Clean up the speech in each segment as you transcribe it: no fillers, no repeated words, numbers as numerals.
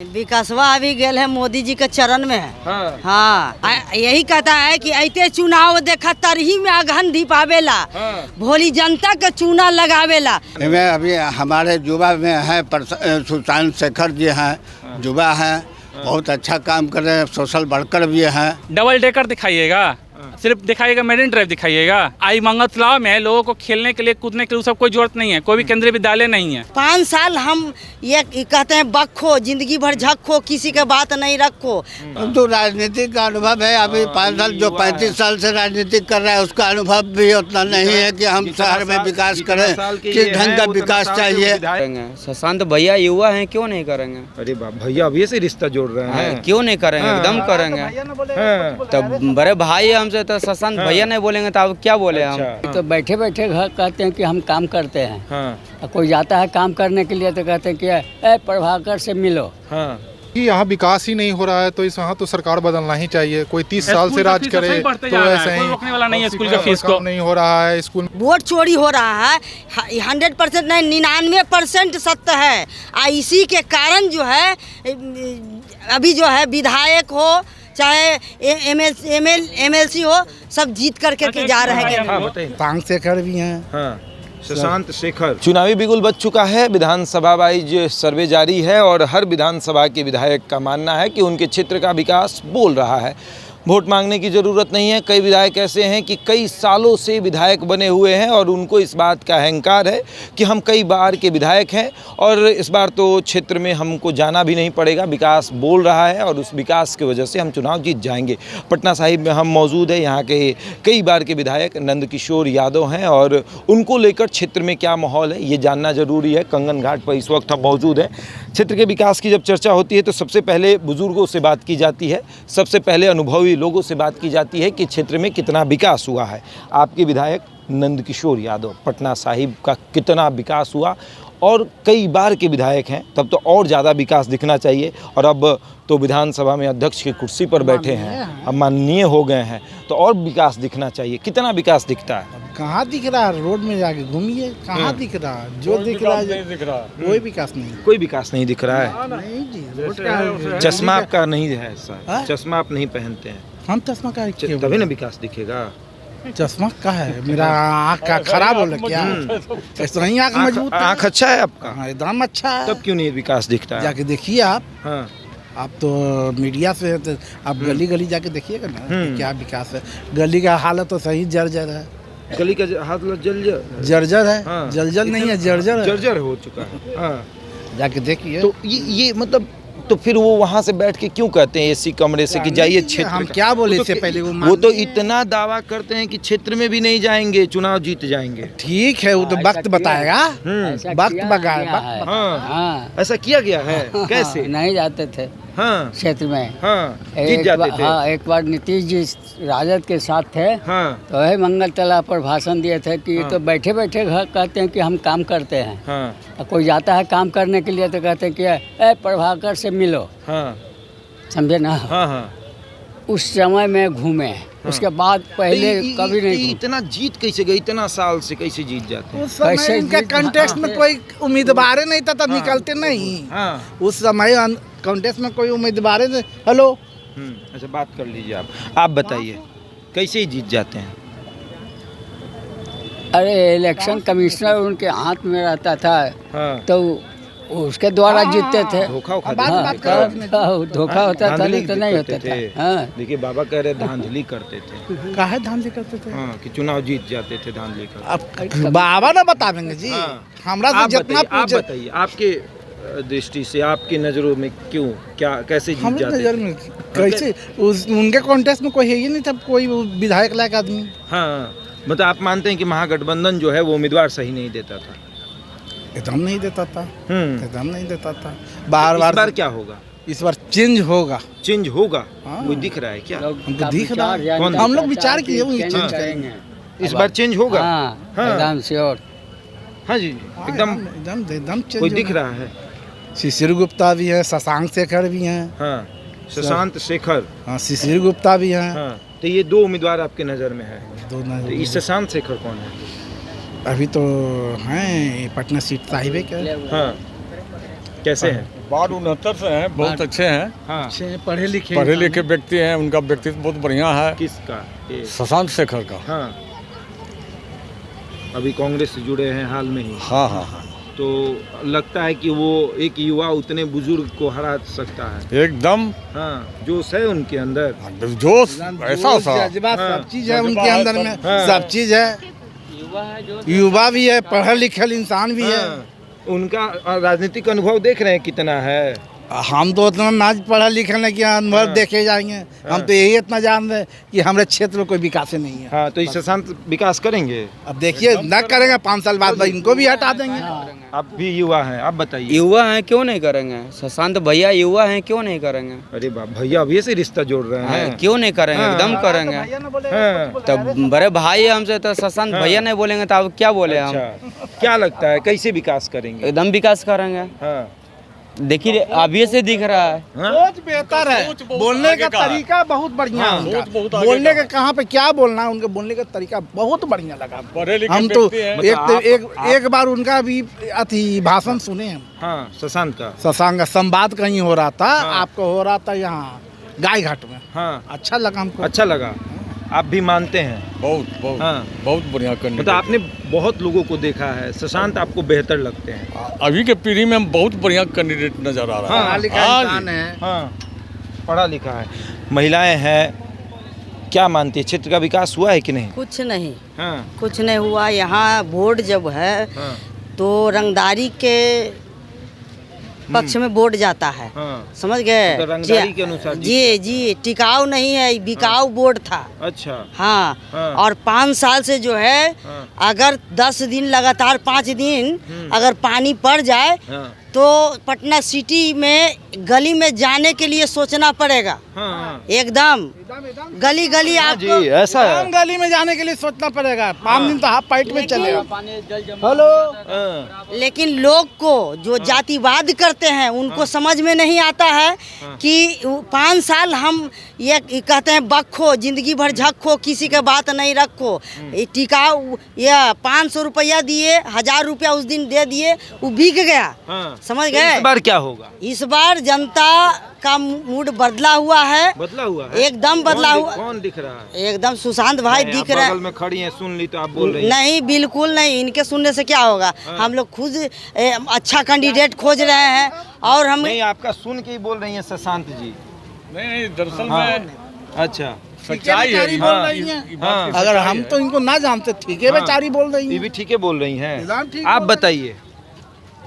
विकासवा अभी गेल है मोदी जी के चरण में है। हाँ। हाँ यही कहता है कि ऐते चुनाव देखा तरही में अगहन ढिपावेला। हाँ। भोली जनता के चूना लगावेला। मैं अभी हमारे युवा में है सुशांत शेखर जी हैं, युवा हैं, बहुत अच्छा काम कर रहे हैं, सोशल वर्कर भी हैं। डबल डेकर दिखाइएगा, सिर्फ दिखाइएगा मेरिन ड्राइव दिखाइएगा। आई मंगतलाव में लोगों को खेलने के लिए कूदने के लिए सब कोई जरूरत नहीं है, कोई भी केंद्रीय विद्यालय नहीं है। 5 साल हम ये कहते हैं बखो, जिंदगी भर झक्को, किसी के बात नहीं रखो। तो राजनीतिक का अनुभव है अभी 5 साल, जो 35 साल से राजनीति कर रहा है उसका अनुभव भी उतना नहीं है कि हम शहर में विकास करें, किस ढंग का विकास चाहिए। सुशांत भैया युवा हैं, क्यों नहीं करेंगे? अरे भैया अभी से रिश्ता जोड़ रहे हैं। क्यों नहीं करेंगे? एकदम करेंगे। तब बड़े भाई हमसे तो सुशांत भैया नहीं बोलेंगे तो अब क्या बोले हम? तो बैठे बैठे घर कहते हैं कि हम काम करते हैं। हाँ। कोई जाता है काम करने के लिए तो कहते हैं कि ए प्रभाकर से मिलो। हाँ। कि यहाँ विकास ही नहीं हो रहा है तो इस यहाँ तो सरकार बदलना ही चाहिए। कोई 30 साल से राज करे तो ऐसे ही रोकने वाला नहीं है। स्कूल का फीस को नहीं हो रहा है। स्कूल वोट चोरी हो रहा है, 100% नहीं 99% सत्य है। इसी के कारण जो है अभी जो है विधायक हो चाहे एमएलसी हो, सब जीत करके जा रहे हैं। सुशांत शेखर भी हैं। हाँ। सुशांत शेखर। चुनावी बिगुल बज चुका है, विधानसभा वाइज सर्वे जारी है और हर विधानसभा के विधायक का मानना है कि उनके क्षेत्र का विकास बोल रहा है। वोट मांगने की ज़रूरत नहीं है। कई विधायक ऐसे हैं कि कई सालों से विधायक बने हुए हैं और उनको इस बात का अहंकार है कि हम कई बार के विधायक हैं और इस बार तो क्षेत्र में हमको जाना भी नहीं पड़ेगा, विकास बोल रहा है और उस विकास की वजह से हम चुनाव जीत जाएंगे। पटना साहिब में हम मौजूद हैं, यहाँ के कई बार के विधायक नंदकिशोर यादव हैं और उनको लेकर क्षेत्र में क्या माहौल है ये जानना ज़रूरी है। कंगन घाट पर इस वक्त हम मौजूद हैं। क्षेत्र के विकास की जब चर्चा होती है तो सबसे पहले बुजुर्गों से बात की जाती है, सबसे पहले अनुभवी लोगों से बात की जाती है कि क्षेत्र में कितना विकास हुआ है। आपके विधायक नंदकिशोर यादव, पटना साहिब का कितना विकास हुआ, और कई बार के विधायक हैं तब तो और ज़्यादा विकास दिखना चाहिए और अब तो विधानसभा में अध्यक्ष की कुर्सी पर बैठे हैं, अब माननीय हो गए हैं तो और विकास दिखना चाहिए। कितना विकास दिखता है? कहाँ दिख रहा है? रोड में जाके घूमिए, कहाँ दिख रहा है? जो दिख रहा है कोई विकास नहीं, कोई विकास नहीं दिख रहा है। नहीं जी, रोड का चश्मा आपका नहीं है सर, चश्मा आप नहीं पहनते हैं। हम चश्मा का तभी ना विकास दिखेगा। चश्मा का है मेरा, आँख का खराब हो लग क्या? ऐसा ही आँख मजबूत है। आँख अच्छा है आपका? हाँ, एकदम अच्छा है। तब क्यों नहीं विकास दिखता है? जाके देखिए आप। हाँ। आप तो मीडिया से तो आप गली गली जाके देखिएगा ना कि क्या विकास है। गली का हालत तो सही जर्जर है। गली का हालत जर्जर है। हाँ। जर्जर नहीं है, जर्जर है। जर्जर हो चुका है। हाँ। जाके देखिए। तो ये मतलब तो फिर वो वहाँ से बैठ के क्यों कहते हैं एसी कमरे से कि जाइए क्षेत्र? हम क्या बोले इससे पहले? वो तो इतना दावा करते हैं कि क्षेत्र में भी नहीं जाएंगे, चुनाव जीत जाएंगे। ठीक है, वो तो वक्त बताएगा। वक्त बताएगा। हाँ। ऐसा किया गया है? कैसे? नहीं जाते थे हाँ। क्षेत्र में। हाँ। जीत जाते थे। हाँ, एक बार नीतीश जी राजद के साथ थे। हाँ। तो वही मंगल तालाब पर भाषण दिए थे कि तो बैठे बैठे घर कहते हैं कि हम काम करते हैं। हाँ। कोई जाता है काम करने के लिए तो कहते हैं कि ए प्रभाकर से मिलो। हाँ। समझे ना? हाँ। हाँ। उस समय में घूमे। उसके बाद पहले कभी नहीं घूमे। इतना जीत कैसे गए? इतना साल से कैसे जीत जाते हैं? उस समय इनका कंटेस्ट में कोई उम्मीदवार नहीं था, तब निकलते नहीं। हाँ। उस समय कंटेस्ट में कोई उम्मीदवार नहीं। हेलो। अच्छा, बात कर लीजिए आप बताइए कैसे जीत जाते हैं? अरे इलेक्शन कमिश्नर उनके हाथ में रहता था। हाँ। तो उसके द्वारा जीतते थे। धोखा धोखा होता था नहीं तो नहीं होता था। हाँ। देखिए बाबा कह रहे धांधली करते थे। काहे धांधली करते थे? हाँ, कि चुनाव जीत जाते थे धांधली कर। अब बाबा ना बता देंगे जी। हमरा से जितना आप बताइए आपके दृष्टि से, आपकी नजरों में क्यों, क्या, कैसे जीत जाते? नजर में कैसे उनके कॉन्टेस्ट में कोई है ही नहीं था, कोई विधायक लायक आदमी। हाँ, मतलब आप मानते हैं कि महागठबंधन जो है वो उम्मीदवार सही नहीं देता था? एकदम नहीं देता था। एकदम नहीं देता था। बार क्या होगा? इस बार चेंज होगा। चेंज होगा? हाँ। कोई दिख रहा है क्या? हमको दिख रहा है। कौन? हम लोग विचार किए चेंज करेंगे। इस बार चेंज होगा? हाँ, हाँ। एकदम श्योर। हाँ जी, एकदम एकदम चेंज। कोई दिख रहा है? शिशिर गुप्ता भी है, शशांक शेखर भी हैं। हाँ, सुशांत शेखर। हाँ, शिशिर गुप्ता भी हैं। हाँ, तो ये 2 उम्मीदवार आपके नज़र में है। दो तो इस सुशांत शेखर कौन है? अभी तो हैं पटना सीट साहिबे के। हाँ, कैसे हैं? वार्ड 69 से हैं, बहुत अच्छे हैं, हाँ पढ़े लिखे पढ़े लिखे व्यक्ति हैं, उनका व्यक्तित्व बहुत बढ़िया है। किसका? ये शशांक शेखर का। हाँ अभी कांग्रेस से जुड़े हैं हाल में ही। हाँ हाँ हाँ, तो लगता है कि वो एक युवा उतने बुजुर्ग को हरा सकता है। एकदम हाँ जोश है उनके अंदर। जोश ऐसा सा जज्बात हाँ, सब चीज है उनके अंदर में, हाँ। सब चीज है। युवा भी है, पढ़ा लिखल इंसान भी है। हाँ, उनका राजनीतिक अनुभव देख रहे हैं कितना है। हम तो उतना ना पढ़ा लिखा नहीं कि अनुभव देखे जाएंगे। हम तो यही इतना जान रहे कि हमारे क्षेत्र में कोई विकास ही नहीं है। हाँ तो इस शशांक विकास करेंगे। अब देखिए न करेंगे 5 साल बाद भाई इनको भी हटा देंगे। आप भी युवा हैं, आप बताइए। युवा हैं क्यों नहीं करेंगे? शशांक भैया युवा हैं क्यों नहीं करेंगे? अरे बाप भैया अभी से रिश्ता जोड़ रहे हैं। क्यों नहीं करेंगे? हाँ। एकदम करेंगे। हाँ, तब बड़े भाई है हमसे, तो शशांक भैया नहीं बोलेंगे तो अब क्या बोले हम? अच्छा क्या लगता है कैसे विकास करेंगे? एकदम विकास करेंगे। हाँ देखिए अभी से दिख रहा है। सोच बेहतर है, बोलने का तरीका बहुत बढ़िया है उनका। बोलने का कहाँ पे क्या बोलना है, उनके बोलने का तरीका बहुत बढ़िया लगा। पढ़े लिखे हम तो व्यक्ति हैं। एक बार उनका भी अति भाषण सुने हम। हाँ शशांक का। शशांक का संवाद कहीं हो रहा था, आपको हो रहा था यहाँ गाय घाट में। हाँ अच्छा लगा हमको। अच्छा लगा, आप भी मानते हैं? बहुत बहुत हाँ बहुत बढ़िया करने। मतलब आपने बहुत लोगों को देखा है, शशांक आपको बेहतर लगते हैं? अभी के पीढ़ी में हम बहुत बढ़िया कैंडिडेट नजर आ रहा है। पढ़ा लिखा इंसान है। हाँ पढ़ा लिखा है। महिलाएं हैं, क्या मानती है क्षेत्र का विकास हुआ है कि नहीं? कुछ नहीं, हाँ कुछ नहीं हुआ। यहाँ वोट जब है हाँ तो रंगदारी के पक्ष में वोट जाता है। हाँ समझ गए? तो रंगदारी के अनुसार जी टिकाऊ नहीं है, बिकाऊ वोट था। अच्छा हाँ, हाँ। और 5 साल से जो है हाँ। अगर 10 दिन लगातार 5 दिन अगर पानी पड़ जाए हाँ तो पटना सिटी में गली में जाने के लिए सोचना पड़ेगा। हाँ एकदम गली गली आपको जी ऐसा है। आम गली में जाने के लिए सोचना पड़ेगा। 5 दिन तो हाफ पाइट में चलेगा। हेलो, हाँ, लेकिन लोग को जो जातिवाद करते हैं उनको समझ में नहीं आता है कि 5 साल हम ये कहते हैं बखो, जिंदगी भर झक्को, किसी का बात नहीं रखो। ये टिकाऊ या 500 रुपया दिए, 1000 रुपया उस दिन दे दिए, वो बिक गया। हाँ। समझ तो गए? इस बार क्या होगा? इस बार जनता का मूड बदला हुआ है। बदला हुआ है एकदम बदला हुआ। कौन दिख रहा है? एकदम सुशांत भाई नहीं, दिख आप रहे बगल में खड़ी हैं, सुन ली तो आप बोल रही हैं। नहीं, बिल्कुल नहीं। इनके सुनने से क्या होगा? हम लोग खुद अच्छा कैंडिडेट खोज रहे हैं और हम नहीं आपका सुन के ही बोल रही हैं शशांक जी। नहीं दरअसल हाँ। में अच्छा सच्चाई है। बेचारी बोल रही हैं। ये बात की अगर सच्चाई हम है। तो इनको ना जानते, ठीक है बेचारी बोल रही ये हैं। भी ठीक है बोल रही हैं। एकदम ठीक आप बोल रही बताइए,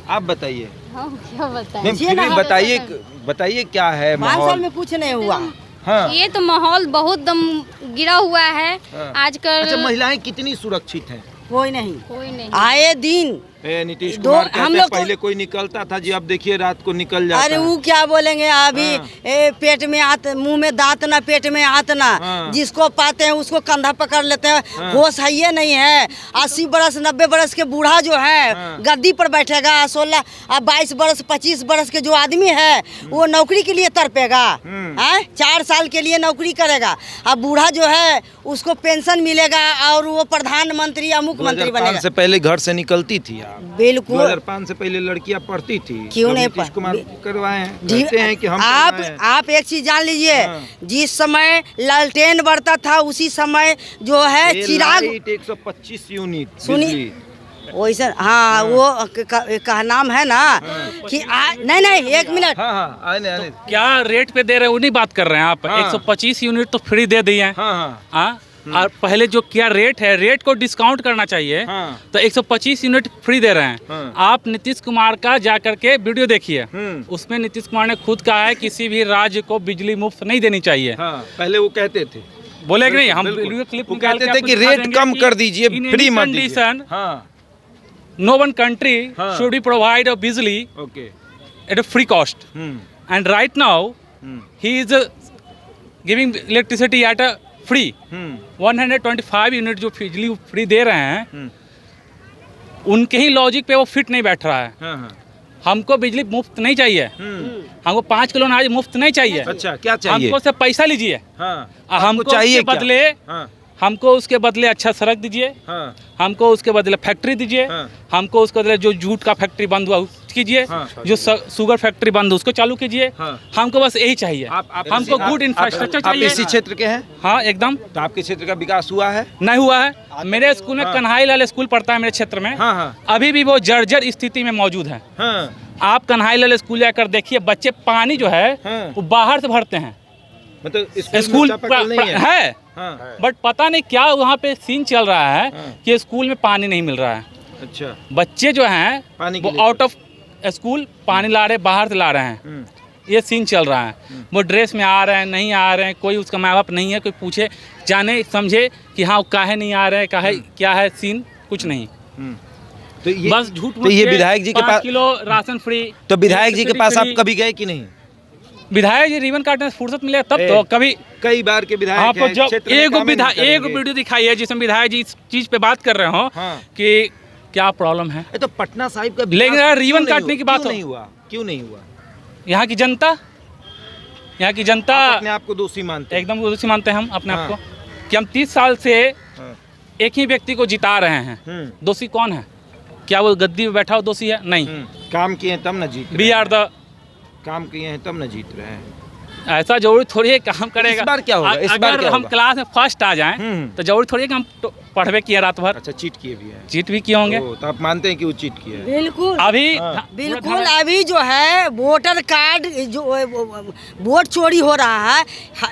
आप बताइए। हम क्या बताएं? नहीं फिर भी बताइए, बताइए क्या है 5 साल माहौल? में कुछ नहीं हुआ। हाँ ये तो माहौल बहुत दम गिरा हुआ है हाँ। आजकल। अच्छा महिलाएं कितनी सुरक्षित हैं? कोई नहीं, कोई नहीं। आए दिन नीतीश दो- कुमार हम कहते लोग को- पहले कोई निकलता था जी, अब देखिए रात को निकल जाता अरे है। वो क्या बोलेंगे अभी? हाँ। पेट में आत, मुंह में दांत ना, पेट में आत ना। हाँ। जिसको पाते हैं उसको कंधा पकड़ लेते हैं। हाँ। होश है ये नहीं है। 80 बरस 90 बरस के बूढ़ा जो है हाँ। गद्दी पर बैठेगा। 16 22 बरस 25 बरस के जो आदमी है वो नौकरी के लिए तड़पेगा। 4 साल के लिए नौकरी करेगा। अब बूढ़ा जो है उसको पेंशन मिलेगा और वो प्रधानमंत्री या मुख्यमंत्री 2005 बनेगा। से पहले घर से निकलती थी आप? बिल्कुल। 2005 से पहले लड़कियां पढ़ती थी। क्यों तो नहीं नीतीश पढ़- कुमार करवाए हैं, कहते हैं कि हम आप करवाए हैं। आप एक चीज जान लीजिए। हाँ। जिस समय लालटेन बढ़ता था उसी समय जो है ये चिराग लाइट 125 यूनिट सुनी- बिजली। वैसे हाँ वो का नाम है ना कि नहीं 1 मिनट। हाँ हाँ आने आने। क्या रेट पे दे रहे हैं उन्हीं बात कर रहे हैं आप। हाँ। 125 यूनिट तो फ्री दे दिए हैं। हाँ हाँ हाँ? और पहले जो क्या रेट है, रेट को डिस्काउंट करना चाहिए। हाँ। तो 125 यूनिट फ्री दे रहे हैं। हाँ। आप नीतीश कुमार का जा करके वीडियो देखिए। हम्म। उसमें नीतीश कुमार ने खुद कहा है किसी भी राज्य को बिजली मुफ्त नहीं देनी चाहिए। हाँ पहले वो कहते थे, बोले कि नहीं? हम बिल्कुल। वीडियो क्लिप वो निकाल कहते के थे आपको कि दिखा रेट देंगे कम कि कर दीजिए, in फ्री any मत दीजिए। condition, हाँ no one country हाँ। should be provide a बिजली okay. at a free cost. And right now he is giving electricity at a free 125 unit जो बिजली फ्री दे रहे हैं उनके ही लॉजिक पे वो फिट नहीं बैठ रहा है। हाँ हाँ हमको बिजली मुफ्त नहीं चाहिए। हमको 5 किलो अनाज मुफ्त नहीं चाहिए। अच्छा क्या चाहिए? हमको से पैसा लीजिए। हाँ हमको चाहिए उसके क्या? बदले हाँ हमको उसके बदले अच्छा सड़क दीजिए, हाँ, हमको उसके बदले फैक्ट्री दीजिए, हाँ, हमको उसके बदले जो जूट का फैक्ट्री बंद हुआ उसको कीजिए, हाँ, जो शुगर फैक्ट्री बंद हो उसको चालू कीजिए। हाँ। हमको बस यही चाहिए। हमको गुड इंफ्रास्ट्रक्चर आप चाहिए। इसी क्षेत्र के हैं? हाँ एकदम। तो आपके क्षेत्र का विकास हुआ है? नहीं हुआ है। मेरे स्कूल में कन्हाई लाल स्कूल पढ़ता है मेरे क्षेत्र में। हाँ, हाँ, अभी भी वो जर्जर स्थिति में मौजूद है। हाँ, आप कन्हाई लाल स्कूल जाकर देखिए, बच्चे पानी जो है हाँ। वो बाहर से भरते हैं। मतलब स्कूल चापाकल नहीं है? है, हाँ, बट पता नहीं क्या वहाँ पे सीन चल रहा है हाँ। कि स्कूल में पानी नहीं मिल रहा है। अच्छा, बच्चे जो हैं पानी के वो लिए आउट ऑफ स्कूल पानी ला रहे, बाहर से ला रहे हैं। ये सीन चल रहा है। वो ड्रेस में आ रहे हैं, नहीं आ रहे हैं, कोई उसका माँ बाप नहीं है, कोई पूछे जाने समझे कि हाँ काहे नहीं आ रहे हैं, काहे क्या है सीन, कुछ नहीं। तो ये बस झूठ तो ये विधायक जी के 5 पास, किलो राशन फ्री। तो विधायक जी के पास आप फ्री। कभी गए कि नहीं? विधायक जी रिबन काटने से फुर्सत मिले तब तो कभी। कई बार के विधायक आपको हैं, जब क्षेत्र में एक काम ही नहीं एक करेंगे। वीडियो दिखाई है जिसमें विधायक जी इस चीज पे बात कर रहे हो हाँ। कि क्या प्रॉब्लम है। तो पटना साहिब का लेकिन विकास अगर क्यों रिबन नहीं काटने हुआ? की बात क्यों हो, नहीं हुआ? क्यों नहीं हुआ? यहाँ की जनता आप अपने आप को दोषी मानते हैं? एकदम दोषी मानते हैं हम अपने हाँ। आप को कि हम 30 साल से हाँ। एक ही व्यक्ति को जिता रहे हैं। दोषी कौन है? क्या वो गद्दी में बैठा हो दोषी है? नहीं। काम किए हैं तब न जीत रहे वी आर द हैं। काम किए हैं तब न जीत रहे हैं। ऐसा जरूरी थोड़ी है काम करेगा। इस बार क्या होगा? इस बार अगर क्या हम होगा? क्लास में फर्स्ट आ जाएं तो जरूरी थोड़ी है कि हम पढ़वे किए रात भर। अच्छा, चीट किए भी हैं? चीट भी किए होंगे। तो आप मानते हैं कि वो चीट किया है? बिल्कुल अभी बिल्कुल। अभी जो है वोटर कार्ड जो वोट चोरी हो रहा है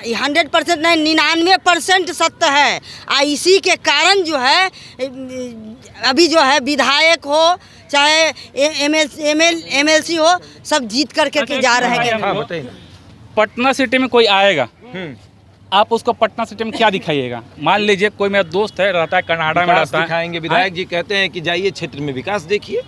100% नहीं 99% सत्य है। इसी के कारण जो है अभी जो है विधायक हो चाहे MLC हो, सब जीत करके जा रहे हैं। हाँ, बताइए ना। पटना सिटी में कोई आएगा, आप उसको पटना सिटी में क्या दिखाइएगा? मान लीजिए कोई मेरा दोस्त है, रहता है कनाडा में, रहता है। दिखाएंगे। विधायक जी कहते हैं कि जाइए क्षेत्र में विकास देखिए।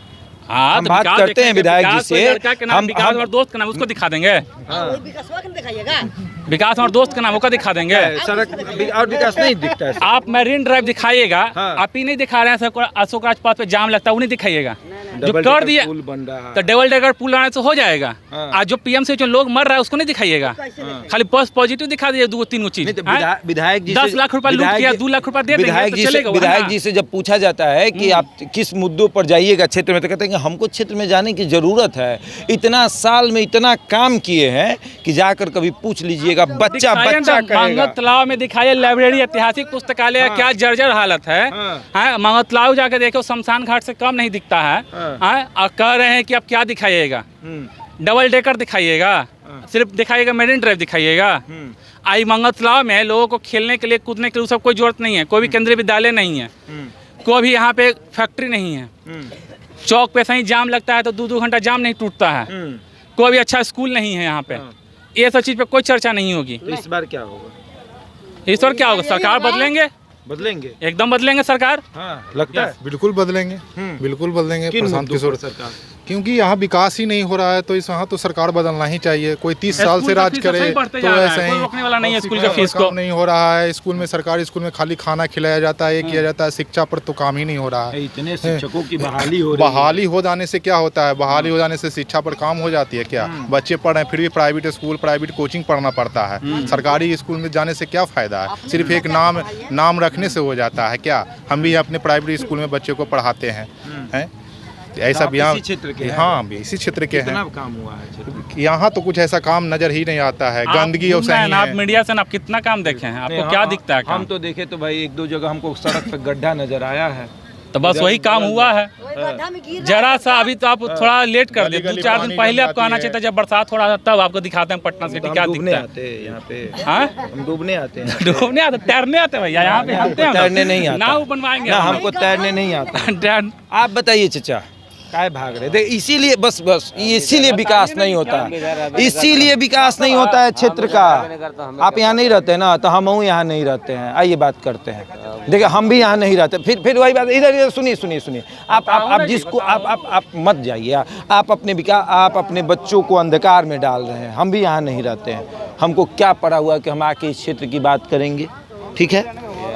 हाँ, हम तो बात विकास करते हैं देखेंगे, विधायक जी विकास से। कोई लड़का के नाम हम विकास और दोस्त का नाम उसको दिखा देंगे। दिखाइएगा विकास और दोस्त का नाम उसका दिखा देंगे। सड़क और विकास नहीं दिखता है। आप मैरीन ड्राइव दिखाइएगा। हाँ। आप ही नहीं दिखा रहे हैं, अशोक राजपथ पे जाम लगता है, वो नहीं दिखाइएगा। जो डबल कर डेकर दिया पुल बन रहा है। तो डबल डेकर पुल आने से हो जाएगा। हाँ। आज जो PM से जो लोग मर रहा है उसको नहीं दिखाइएगा। खाली बस पॉजिटिव दिखा दीजिए, 2-3 चीज। नहीं तो विधायक जी 10 लाख रुपया लूट किया, 2 लाख रुपया दे देंगे विधायक तो जी से चलेगा। विधायक जी से जब पूछा जाता है कि आप किस मुद्दों पर जाइएगा क्षेत्र में, तो कहते हैं कि हमको क्षेत्र में जाने की जरूरत है। इतना साल में इतना काम किए हैं कि जाकर कभी पूछ लीजिएगा। बच्चा कहेगा। मांगत तालाब में दिखाइए, लाइब्रेरी, ऐतिहासिक पुस्तकालय, हाँ। क्या जर्जर हालत है। हाँ, मांगत तालाब जाकर देखो, शमशान घाट से कम नहीं दिखता है। हाँ, और कह रहे हैं कि आप क्या दिखाइएगा? डबल डेकर दिखाइएगा, सिर्फ दिखाइएगा मैरीन ड्राइव दिखाइएगा। आई मंगत तालाब में लोगों को खेलने के लिए, कूदने के लिए सब कोई जरूरत नहीं है। कोई भी केंद्रीय विद्यालय नहीं है, कोई भी यहाँ पे फैक्ट्री नहीं है। चौक पे सही जाम लगता है तो 2-2 घंटा जाम नहीं टूटता है। कोई भी अच्छा स्कूल नहीं है यहाँ पे। ये सब चीज़ पे कोई चर्चा नहीं होगी। तो इस बार क्या होगा? इस बार क्या होगा? सरकार बदलेंगे, एकदम बदलेंगे सरकार। हाँ, लगता है बिल्कुल बदलेंगे, बिल्कुल बदलेंगे प्रशांत किशोर सरकार, क्योंकि यहाँ विकास ही नहीं हो रहा है तो इस यहाँ तो सरकार बदलना ही चाहिए। कोई 30 साल से राज करे तो ऐसे ही रोकने वाला नहीं है। स्कूल का फीस को नहीं हो रहा है। स्कूल में, सरकारी स्कूल में खाली खाना खिलाया जाता है, ये किया जाता है। शिक्षा पर तो काम ही नहीं हो रहा है। इतने शिक्षकों की बहाली हो रही है। बहाली हो जाने से क्या होता है? बहाली हो जाने से शिक्षा पर काम हो जाती है क्या? बच्चे पढ़ रहे हैं फिर भी प्राइवेट स्कूल, प्राइवेट कोचिंग पढ़ना पड़ता है। सरकारी स्कूल में जाने से क्या फायदा है? सिर्फ एक नाम रखने से हो जाता है क्या? हम भी अपने प्राइवेट स्कूल में बच्चों को पढ़ाते हैं। ऐसा भी यहाँ क्षेत्र के? हाँ, इसी क्षेत्र के हैं। काम हुआ है यहाँ तो कुछ ऐसा काम नजर ही नहीं आता है। गंदगी और सही आप है। मीडिया से आप कितना काम देखे हैं? आपको क्या दिखता है? हम तो देखे तो भाई 1-2 जगह हमको सड़क पे गड्ढा नजर आया है, तो बस वही काम हुआ है। जरा सा अभी तो आप थोड़ा लेट कर दिए। 2-4 दिन पहले आपको आना चाहिए था, जब बरसात हो रहा था तब आपको दिखाते हैं पटना सिटी क्या दिखता है। आते हैं यहाँ पे। हाँ, हम डूबने आते हैं। डूबने आते, तैरने आते भैया यहाँ पे। हम तैरने नहीं आता। नाव बनवाएंगे ना, हमको तैरने नहीं आता। आप बताइए चाचा, काय भाग रहे? देख, इसीलिए बस इसीलिए विकास नहीं होता, इसीलिए विकास नहीं होता है क्षेत्र का। आप यहाँ नहीं रहते ना, तो हम यहाँ नहीं रहते हैं। आइए बात करते हैं। देखिए, हम भी यहाँ नहीं रहते। फिर वही बात। इधर सुनिए। आप जिसको आप मत जाइए। आप अपने बच्चों को अंधकार में डाल रहे हैं। हम भी यहाँ नहीं रहते हैं। हमको क्या पड़ा हुआ कि हम आके इस क्षेत्र की बात करेंगे? ठीक है,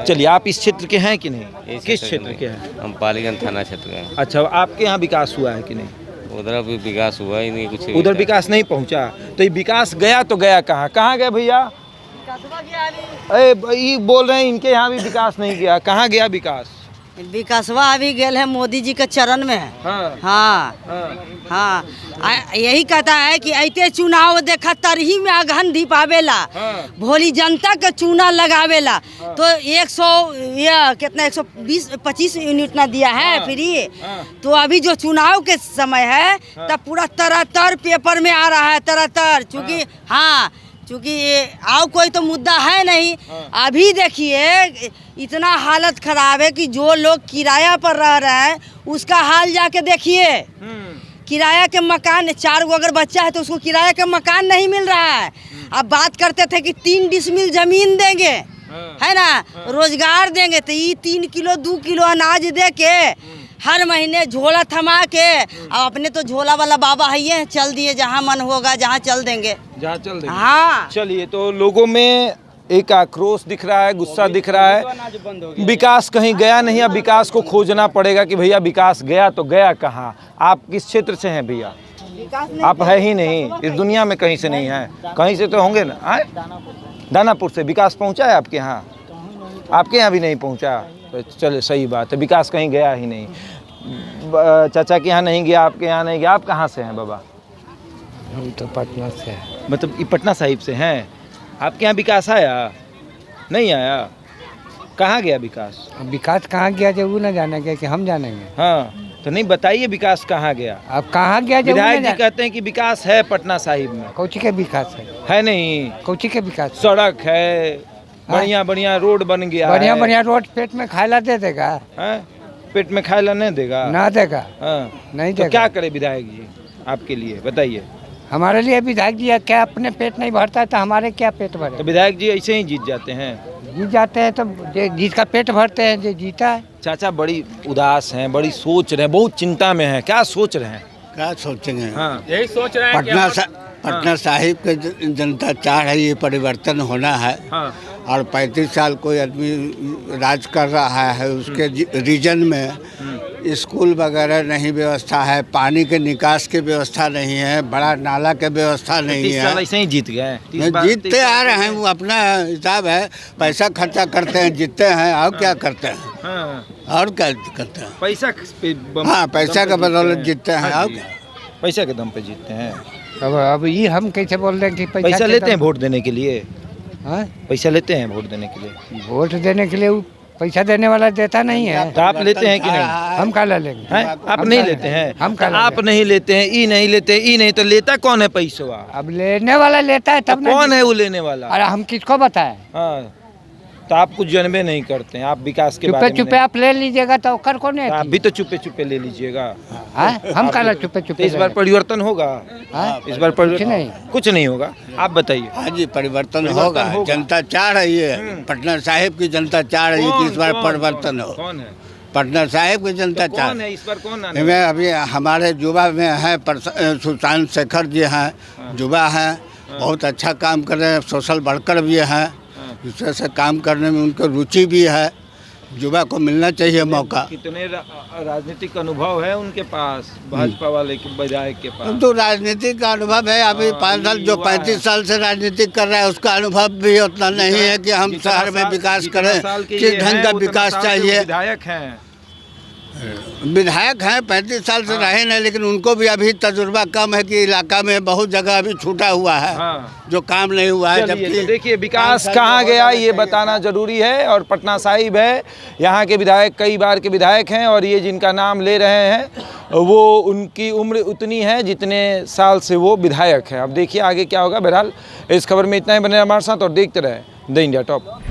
चलिए। आप इस क्षेत्र के हैं कि नहीं? किस क्षेत्र के हैं? हम पालीगंज थाना क्षेत्र के हैं। अच्छा, आपके यहाँ विकास हुआ है कि नहीं? उधर अभी विकास हुआ ही नहीं कुछ। उधर विकास नहीं पहुँचा, तो ये विकास गया तो गया कहाँ गए भैया? ये बोल रहे हैं इनके यहाँ भी विकास नहीं गया, कहाँ गया विकास? विकासवा अभी गेल है मोदी जी के चरण में है। हाँ हाँ हाँ यही कहता है कि ऐते चुनाव देखा तरही में अगहन दी पावेला, भोली जनता के चूना लगावेला। तो 100 या कितना 120-25 यूनिट ना दिया है फ्री। तो अभी जो चुनाव के समय है तब पूरा तरह पेपर में आ रहा है तरह चूँकि चूँकि आओ कोई तो मुद्दा है नहीं। अभी देखिए इतना हालत खराब है कि जो लोग किराया पर रह रहे हैं उसका हाल जाके देखिए। किराया के मकान 4 गो अगर बच्चा है तो उसको किराया के मकान नहीं मिल रहा है। अब बात करते थे कि 3 डिसमिल जमीन देंगे, है ना, रोजगार देंगे, तो ये 3 किलो 2 किलो अनाज दे के हर महीने झोला थमा के। अब अपने तो झोला वाला बाबा है ये चल दिए, जहाँ मन होगा जहाँ चल देंगे, जहाँ चल देंगे। हाँ चलिए, तो लोगों में एक आक्रोश दिख रहा है, गुस्सा दिख रहा है। विकास कहीं गया नहीं, अब विकास को खोजना पड़ेगा कि भैया विकास गया तो गया कहाँ। आप किस क्षेत्र से हैं भैया? आप है ही नहीं, इस दुनिया में कहीं से नहीं है, कहीं से तो होंगे ना। आए दानापुर से विकास पहुँचा है आपके यहाँ? आपके यहाँ भी नहीं पहुँचा, तो चले सही बात है, विकास कहीं गया ही नहीं। चाचा के यहाँ नहीं गया, आपके यहाँ नहीं गया। आप कहाँ से हैं बाबा? हम तो पटना से हैं। मतलब ये पटना साहिब से हैं। आपके यहाँ विकास आया? नहीं आया। कहाँ गया विकास? विकास कहाँ गया जब वो ना जानेंगे कि हम जानेंगे। हाँ तो नहीं बताइए विकास कहाँ गया? अब कहाँ गया जब विधायक जी कहते हैं कि विकास है पटना साहिब में। कोची के विकास है नहीं। कोची के विकास? सड़क है, बढ़िया बढ़िया रोड बन गया, बढ़िया बढ़िया रोड पेट में खायला दे देगा? पेट में खायला नहीं देगा? ना देगा। नहीं तो देगा। क्या करे विधायक जी आपके लिए, बताइए। हमारे लिए विधायक जी क्या अपने पेट नहीं भरता है तो हमारे क्या पेट भरे? तो विधायक जी ऐसे ही जीत जाते हैं? जीत जाते हैं तो जिसका पेट भरते हैं जो जीता है। चाचा बड़ी उदास हैं, बड़ी सोच रहे हैं, बहुत चिंता में हैं, क्या सोच रहे हैं? क्या सोचेंगे? हाँ यही सोच रहे हैं पटना साहिब के जनता चाह रही है परिवर्तन होना है। और 35 साल कोई आदमी राज कर रहा है, उसके रीजन में स्कूल वगैरह नहीं व्यवस्था है, पानी के निकास की व्यवस्था नहीं है, बड़ा नाला के व्यवस्था नहीं है। ऐसे ही जीत गए? जीतते आ रहे हैं, वो अपना हिसाब है, पैसा खर्चा करते हैं, जीतते हैं, और क्या करते हैं? और क्या करते हैं? पैसा? हाँ, पैसा के बदौलत जीतते हैं, और क्या? पैसा के दम पे जीतते हैं। अब ये हम कैसे बोल रहे हैं कि पैसा लेते हैं वोट देने के लिए? हाँ, पैसा लेते हैं वोट देने के लिए? वोट देने के लिए पैसा देने वाला देता नहीं है। तो आप लेते हैं कि नहीं? हम काला लेंगे? आप नहीं लेते हैं? हम आप नहीं लेते हैं, ई नहीं लेते, ई नहीं, तो लेता कौन है पैसा? अब लेने वाला लेता है तब कौन है वो लेने वाला? अरे हम किसको बताएं? हाँ तो आप कुछ जानबे नहीं करते हैं, आप विकास के बारे में चुपे आप ले लीजिएगा तो कर कौन है? आप भी तो चुपे चुपे ले लीजिएगा। हम काला चुपे चुपे? इस बार परिवर्तन होगा? इस बार कुछ नहीं होगा। आप बताइए। हाँ जी, परिवर्तन होगा। जनता चाह रही है, पटना साहिब की जनता चाह रही है कि इस बार परिवर्तन हो। कौन है? पटना साहिब की जनता चाह रही है। इस बार कौन है? मैं अभी हमारे युवा में है सुशांत शेखर जी हैं, युवा हैं, बहुत अच्छा काम कर रहे हैं, सोशल वर्कर भी हैं, दूसरे से काम करने में उनको रुचि भी है। युवा को मिलना चाहिए मौका। कितने राजनीतिक अनुभव है उनके पास, भाजपा वाले के विधायक के पास? तो राजनीतिक का अनुभव है, अभी 5 साल जो 35 साल से राजनीति कर रहा है उसका अनुभव भी उतना नहीं है कि हम शहर में विकास करें, किस ढंग का विकास चाहिए। विधायक हैं 35 साल से रहे नहीं, लेकिन उनको भी अभी तजुर्बा कम है कि इलाका में बहुत जगह अभी छूटा हुआ है, जो काम नहीं हुआ है। जबकि देखिए विकास कहाँ गया ये बताना जरूरी है। और पटना साहिब है, यहाँ के विधायक कई बार के विधायक हैं, और ये जिनका नाम ले रहे हैं वो उनकी उम्र उतनी है जितने साल से वो विधायक है। अब देखिए आगे क्या होगा। बहरहाल इस खबर में इतना ही, बने हमारे साथ और देखते रहे द इंडिया टॉप।